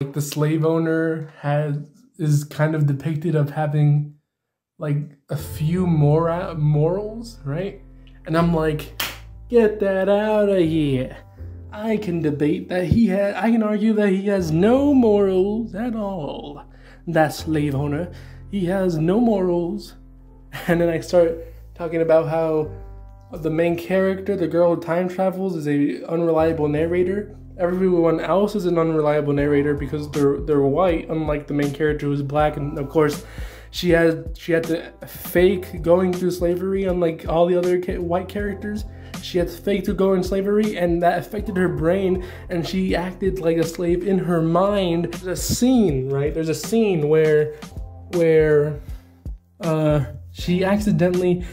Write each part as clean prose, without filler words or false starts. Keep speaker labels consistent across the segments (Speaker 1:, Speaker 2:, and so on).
Speaker 1: Like the slave owner is kind of depicted of having like a few morals, right? And I'm like, get that out of here. I can debate that I can argue that he has no morals at all. That slave owner, he has no morals. And then I start talking about how the main character, the girl who time travels, is a unreliable narrator. Everyone else is an unreliable narrator because they're white, unlike the main character who's black. And of course, she had to fake going through slavery, unlike all the other white characters. She had to fake to go in slavery, and that affected her brain, and she acted like a slave in her mind. There's a scene, right? There's a scene where she accidentally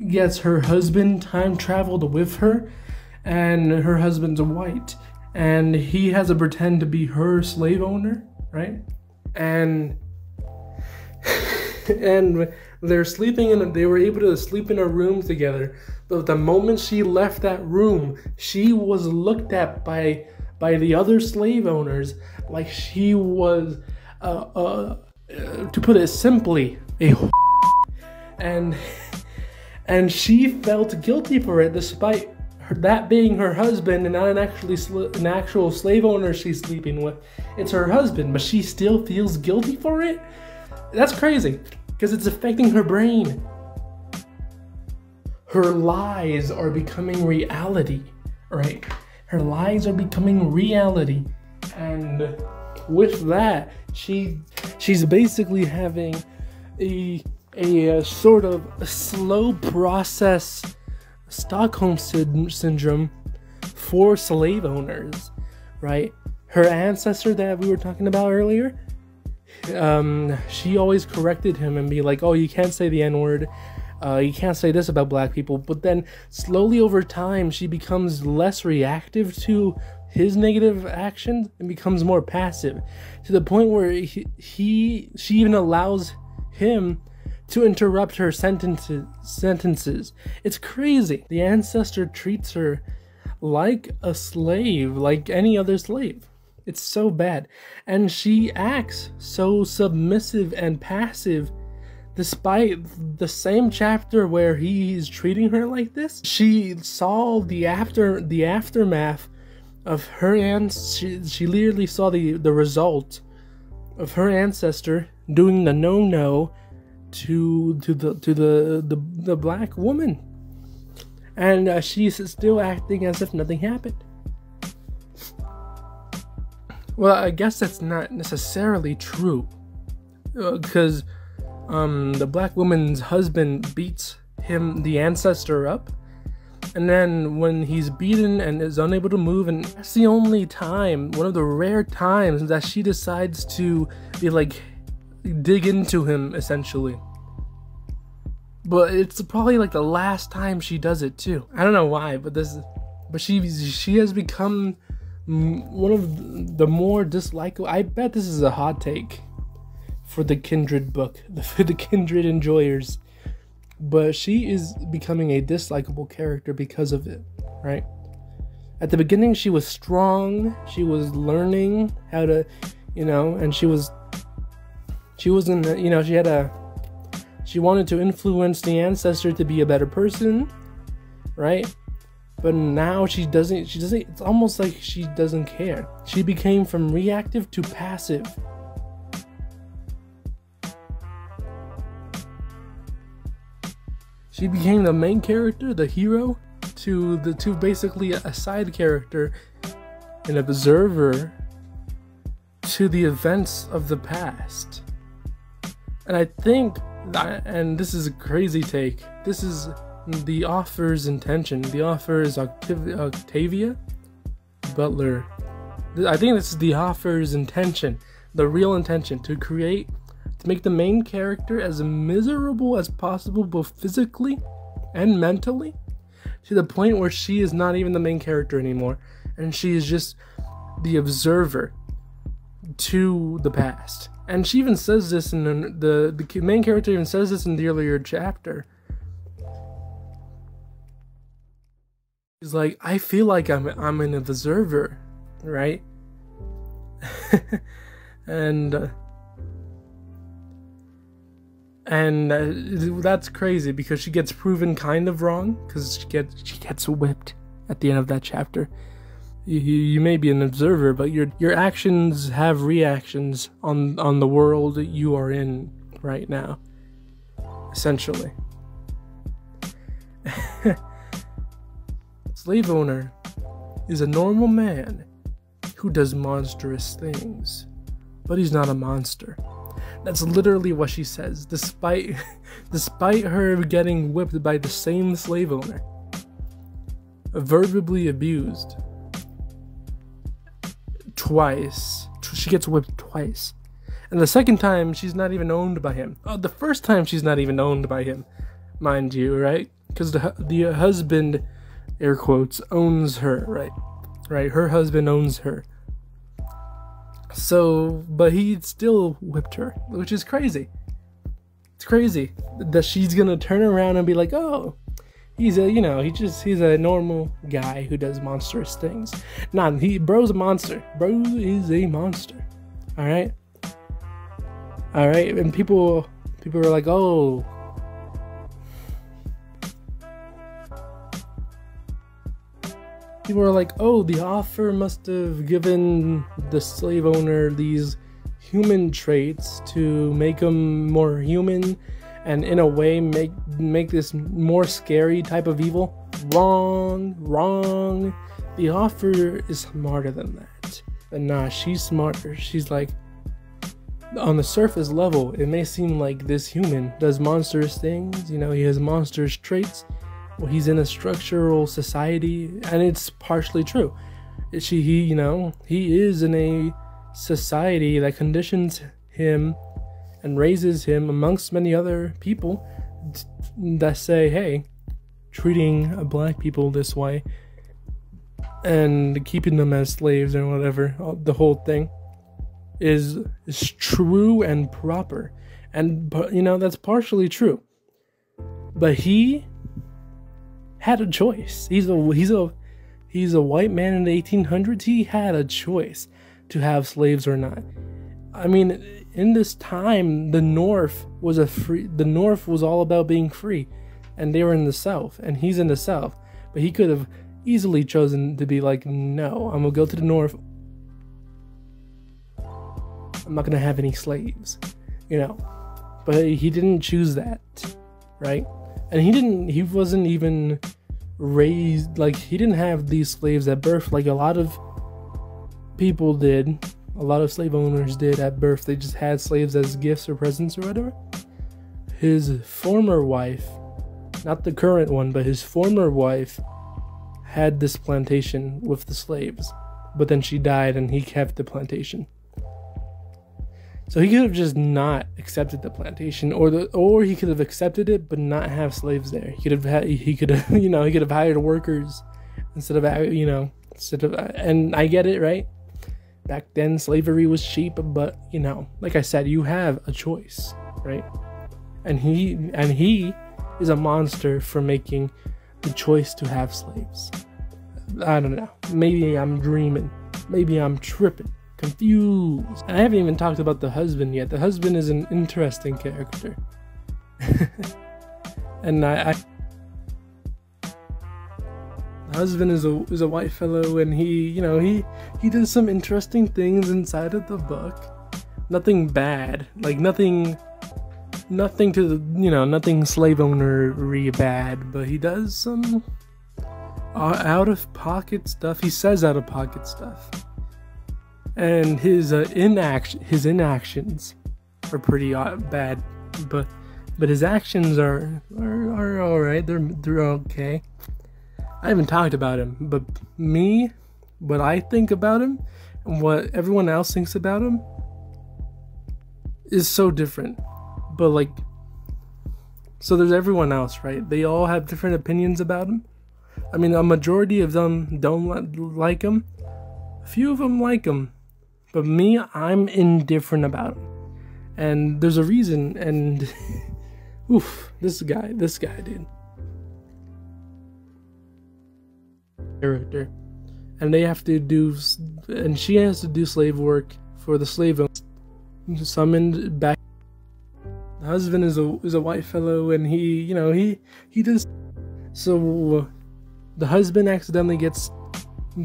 Speaker 1: gets her husband time traveled with her, and her husband's white, and he has to pretend to be her slave owner, right? And they're sleeping they were able to sleep in a room together. But the moment she left that room, she was looked at by the other slave owners like she was, to put it simply, a and she felt guilty for it, despite that being her husband and not an actual slave owner she's sleeping with. It's her husband, but she still feels guilty for it. That's crazy, because it's affecting her brain. Her lies are becoming reality, right? Her lies are becoming reality, and with that, she's basically having a sort of slow process Stockholm syndrome for slave owners, right? Her ancestor that we were talking about earlier, she always corrected him and be like, oh, you can't say the N-word, you can't say this about black people. But then slowly over time, she becomes less reactive to his negative actions and becomes more passive, to the point where she even allows him to interrupt her sentences. It's crazy. The ancestor treats her like a slave, like any other slave. It's so bad. And she acts so submissive and passive, despite the same chapter where he's treating her like this. She saw the aftermath of her she literally saw the result of her ancestor doing the no to the black woman, and she's still acting as if nothing happened. Well, I guess that's not necessarily true, because the black woman's husband beats the ancestor up, and then when he's beaten and is unable to move, and that's the only time, one of the rare times, that she decides to be like, dig into him, essentially. But it's probably like the last time she does it too. I don't know why, but she has become one of the more dislikable. I bet this is a hot take for the Kindred book, for the Kindred enjoyers, but she is becoming a dislikable character because of it, right? At the beginning, she was strong. She was learning how to, and she wasn't, she wanted to influence the ancestor to be a better person, right? But now she doesn't, it's almost like she doesn't care. She became from reactive to passive. She became the main character, the hero, to basically a side character, an observer to the events of the past. And I think that, and this is a crazy take, this is the author's intention. The author is Octavia Butler. I think this is the author's intention, the real intention, to make the main character as miserable as possible, both physically and mentally, to the point where she is not even the main character anymore, and she is just the observer to the past. And she even says this in the main character even says this in the earlier chapter. She's like, I feel like I'm an observer, right? and that's crazy because she gets proven kind of wrong because she gets whipped at the end of that chapter. You may be an observer, but your actions have reactions on the world that you are in right now, essentially. Slave owner is a normal man who does monstrous things, but he's not a monster. That's literally what she says, despite her getting whipped by the same slave owner, verbally abused twice. She gets whipped twice, and the second time she's not even owned by him. Oh, the first time she's not even owned by him, mind you, right? Because the husband, air quotes, owns her, right? Her husband owns her. So, but he still whipped her, which is crazy. It's crazy that she's gonna turn around and be like, oh, he's a normal guy who does monstrous things. Nah, bro's a monster. Bro is a monster. All right. And people are like, oh. People are like, oh, the author must have given the slave owner these human traits to make him more human and in a way make this more scary type of evil. Wrong. The author is smarter than that. But nah, she's smarter. She's like, on the surface level, it may seem like this human does monstrous things. You know, he has monstrous traits. Well, he's in a structural society, and it's partially true. He is in a society that conditions him and raises him amongst many other people that say, hey, treating black people this way and keeping them as slaves or whatever, the whole thing is true and proper. And, that's partially true. But he had a choice. He's a white man in the 1800s. He had a choice to have slaves or not. I mean, in this time, the North was all about being free, and they were in the South, and he's in the South. But he could have easily chosen to be like, no, I'm gonna go to the North. I'm not gonna have any slaves, But he didn't choose that, right? And he wasn't even raised, like, he didn't have these slaves at birth like a lot of people did. A lot of slave owners did at birth. They just had slaves as gifts or presents or whatever. His former wife, not the current one, but his former wife had this plantation with the slaves. But then she died and he kept the plantation. So he could have just not accepted the plantation, or he could have accepted it but not have slaves there. He could have hired workers instead of and I get it, right? Back then slavery was cheap, but like I said, you have a choice, right? And he is a monster for making the choice to have slaves. I don't know. Maybe I'm dreaming. Maybe I'm tripping. Confused. I haven't even talked about the husband yet. The husband is an interesting character. And the husband is a white fellow, and he does some interesting things inside of the book. Nothing bad, like nothing slave owner-y bad, but he does some out of pocket stuff. He says out of pocket stuff. And his inactions are pretty bad, but his actions are all right. They're okay. I haven't talked about him, but what I think about him and what everyone else thinks about him is so different. But so there's everyone else, right? They all have different opinions about him. I mean, a majority of them don't like him. A few of them like him. But me, I'm indifferent about him. And there's a reason, and oof, this guy, dude. Character. And she has to do slave work for the slave owners. summoned back. The husband is a white fellow, and he does. So the husband accidentally gets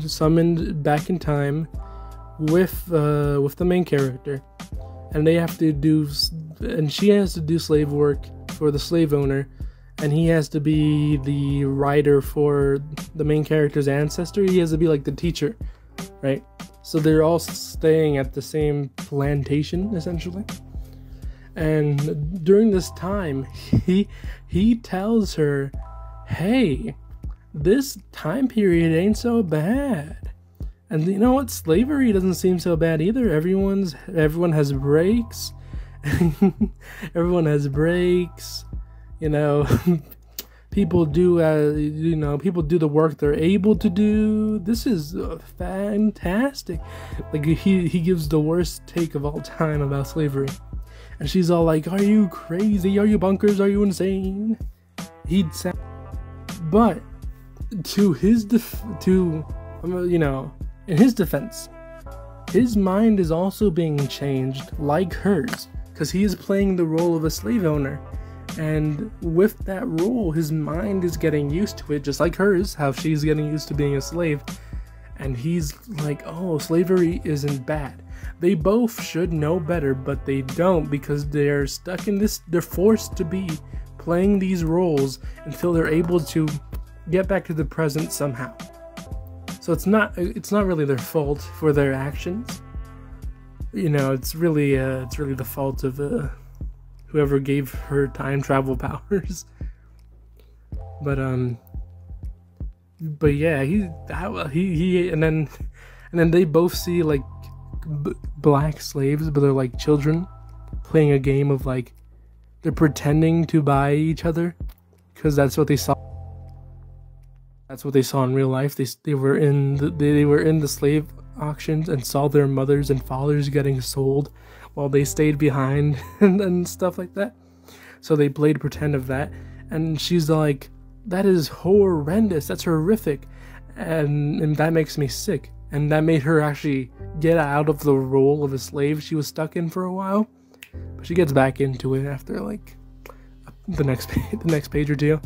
Speaker 1: summoned back in time with the main character, and they have to do, and she has to do slave work for the slave owner, and he has to be the writer for the main character's ancestor. He has to be like the teacher, right? So they're all staying at the same plantation essentially. And during this time, he tells her, "Hey, this time period ain't so bad. And you know what? Slavery doesn't seem so bad either. Everyone has breaks. Everyone has breaks. You know, people do people do the work they're able to do. This is fantastic." Like he gives the worst take of all time about slavery. And she's all like, "Are you crazy? Are you bonkers? Are you insane?" But in his defense, his mind is also being changed like hers, because he is playing the role of a slave owner, and with that role, his mind is getting used to it, just like hers, how she's getting used to being a slave. And he's like, "Oh, slavery isn't bad." They both should know better, but they don't, because they're stuck in this. They're forced to be playing these roles until they're able to get back to the present somehow. So it's not really their fault for their actions. You know, it's really the fault of whoever gave her time travel powers. But yeah, and then they both see like black slaves, but they're like children playing a game of like, they're pretending to buy each other because that's what they saw. That's what they saw in real life. They were in the slave auctions and saw their mothers and fathers getting sold while they stayed behind and stuff like that. So they played pretend of that, and she's like, "That is horrendous. That's horrific," and that makes me sick. And that made her actually get out of the role of a slave she was stuck in for a while. But she gets back into it after like the next page or two.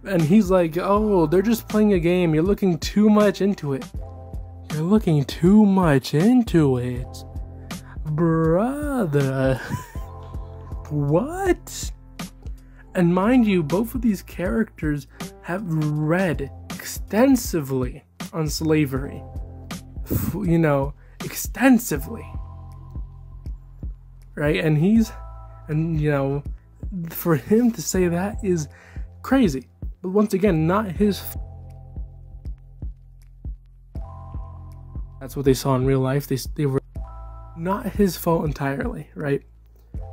Speaker 1: And he's like, "Oh, they're just playing a game. You're looking too much into it. You're looking too much into it. Brother." What? And mind you, both of these characters have read extensively on slavery. You know, extensively. Right? And you know, for him to say that is crazy. But once again, not his. That's what they saw in real life. They were not his fault entirely, right?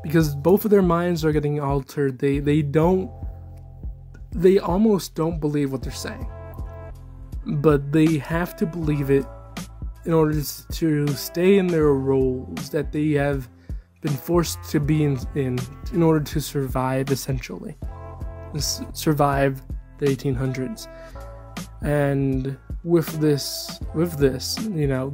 Speaker 1: Because both of their minds are getting altered. They almost don't believe what they're saying, but they have to believe it in order to stay in their roles that they have been forced to be in order to survive, essentially. Survive the 1800s. And with this, you know,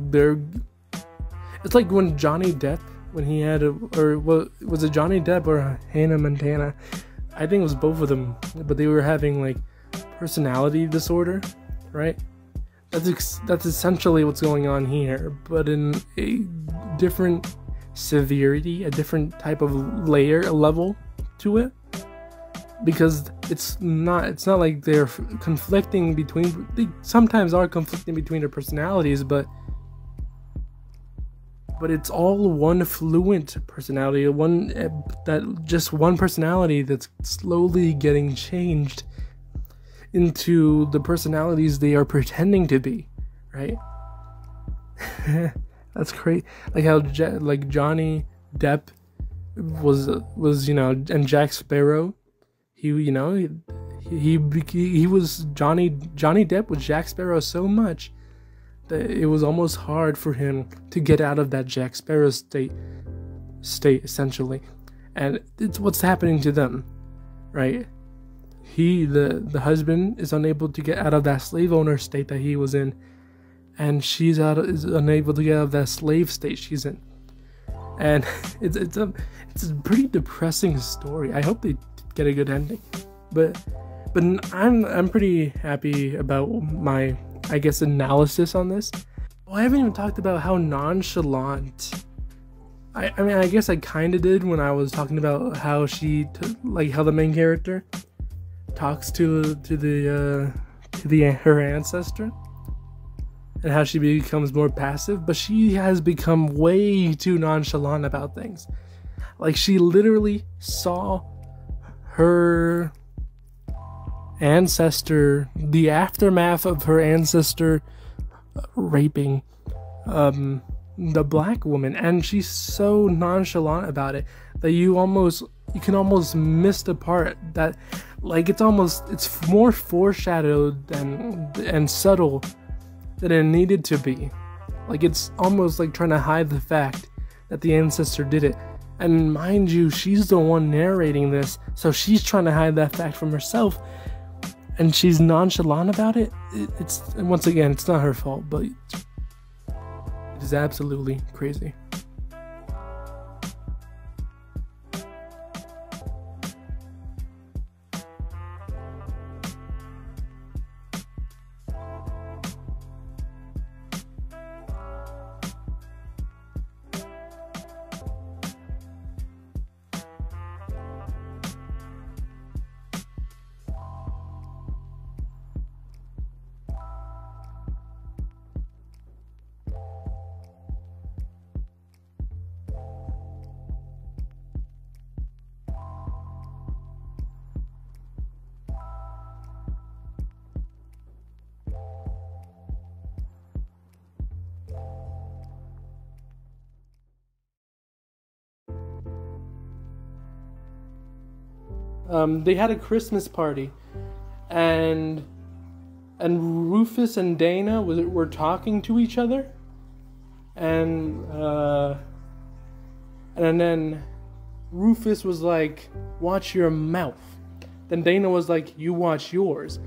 Speaker 1: it's like when Johnny Depp, when he had was it Johnny Depp or Hannah Montana? I think it was both of them, but they were having like personality disorder, right? That's essentially what's going on here, but in a different severity, a different type of level to it. Because it's not like they're conflicting between. They sometimes are conflicting between their personalities, but it's all one fluent personality, one personality that's slowly getting changed into the personalities they are pretending to be, right? That's crazy. Like how Johnny Depp was you know, and Jack Sparrow, he was Johnny Depp was Jack Sparrow so much that it was almost hard for him to get out of that Jack Sparrow state essentially. And it's what's happening to them, right? The husband is unable to get out of that slave owner state that he was in, and is unable to get out of that slave state she's in. and it's a pretty depressing story. I hope they get a good ending, but I'm pretty happy about my, I guess, analysis on this. Well, I haven't even talked about how nonchalant. I mean, I guess I kind of did when I was talking about how how the main character talks to her ancestor, and how she becomes more passive, but she has become way too nonchalant about things. Like, she literally saw her ancestor, the aftermath of her ancestor raping the black woman, and she's so nonchalant about it that you can almost miss the part that, like, it's more foreshadowed and subtle than it needed to be. Like, it's almost like trying to hide the fact that the ancestor did it. And mind you, she's the one narrating this, so she's trying to hide that fact from herself, and she's nonchalant about it. It's, once again, it's not her fault, but it is absolutely crazy. They had a Christmas party, and Rufus and Dana were talking to each other, and then Rufus was like, "Watch your mouth." Then Dana was like, "You watch yours,"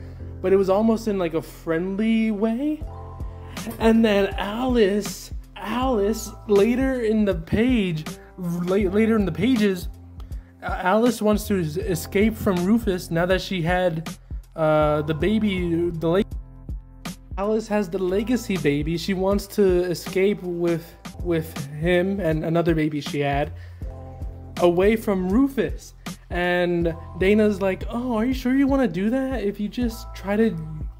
Speaker 1: but it was almost in like a friendly way. And then Alice later in the pages. Alice wants to escape from Rufus now that she had the baby. Alice has the legacy baby. She wants to escape with him and another baby she had away from Rufus. And Dana's like, "Oh, are you sure you want to do that? If you just try to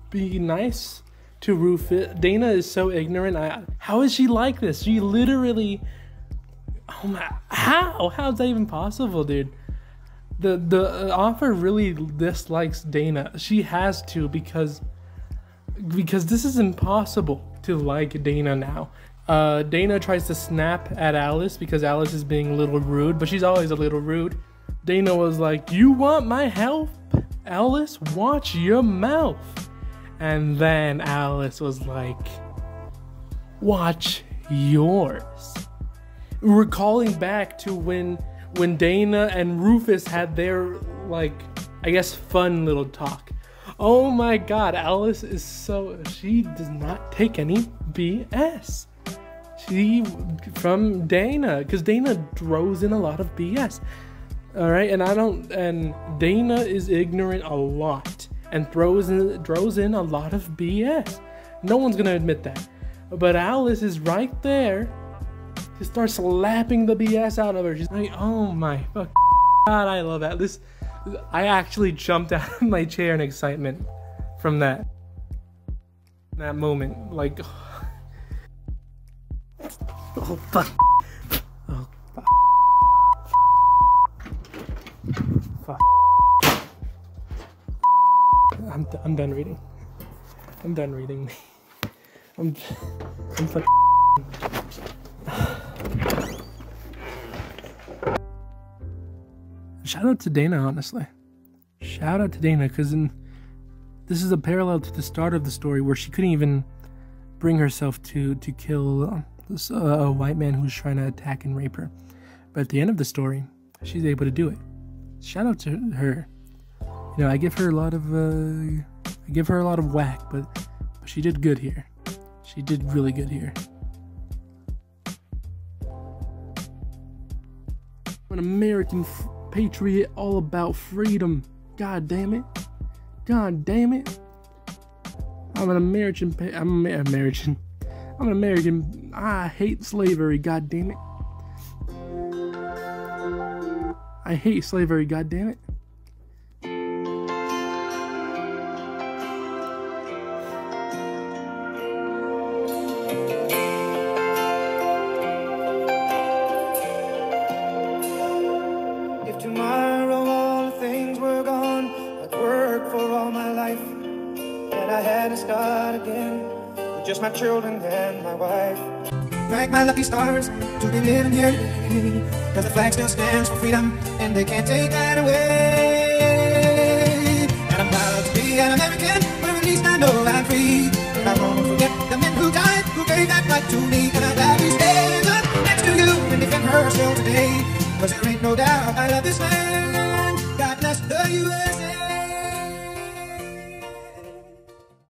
Speaker 1: be nice to Rufus." Dana is so ignorant. How is she like this? She literally... Oh my, how's that even possible, dude? The author really dislikes Dana. She has to, because this is impossible to like Dana now. Dana tries to snap at Alice because Alice is being a little rude, but she's always a little rude. Dana was like, "You want my help, Alice? Watch your mouth." And then Alice was like, "Watch yours." Recalling back to when Dana and Rufus had their, like, I guess, fun little talk. Oh my god, Alice is she does not take any BS. From Dana, because Dana throws in a lot of BS. Alright, and Dana is ignorant a lot and throws in a lot of BS. No one's gonna admit that. But Alice is right there. She starts slapping the BS out of her. She's like, "Oh my fuck god, I love that." I actually jumped out of my chair in excitement from that moment. Like, oh fuck. Oh fuck. Fuck. I'm done reading. I'm done reading. I'm fucking... Shout out to Dana, honestly. Shout out to Dana, because this is a parallel to the start of the story where she couldn't even bring herself to kill a white man who's trying to attack and rape her. But at the end of the story, she's able to do it. Shout out to her. You know, I give her a lot of whack, but she did good here. She did really good here. I'm an American patriot, all about freedom. God damn it. God damn it. I'm an American. I'm an American. I hate slavery. God damn it. I hate slavery. God damn it.
Speaker 2: If tomorrow all the things were gone, I'd work for all my life, and I had to start again with just my children and my wife. Thank my lucky stars to be living here, cause the flag still stands for freedom, and they can't take that away. And I'm proud to be an American, where at least I know I'm free. And I won't forget the men who died, who gave that right to me. And I'm glad we stand up next to you and defend her still today, cause there ain't no doubt I love this land. God bless the U.S.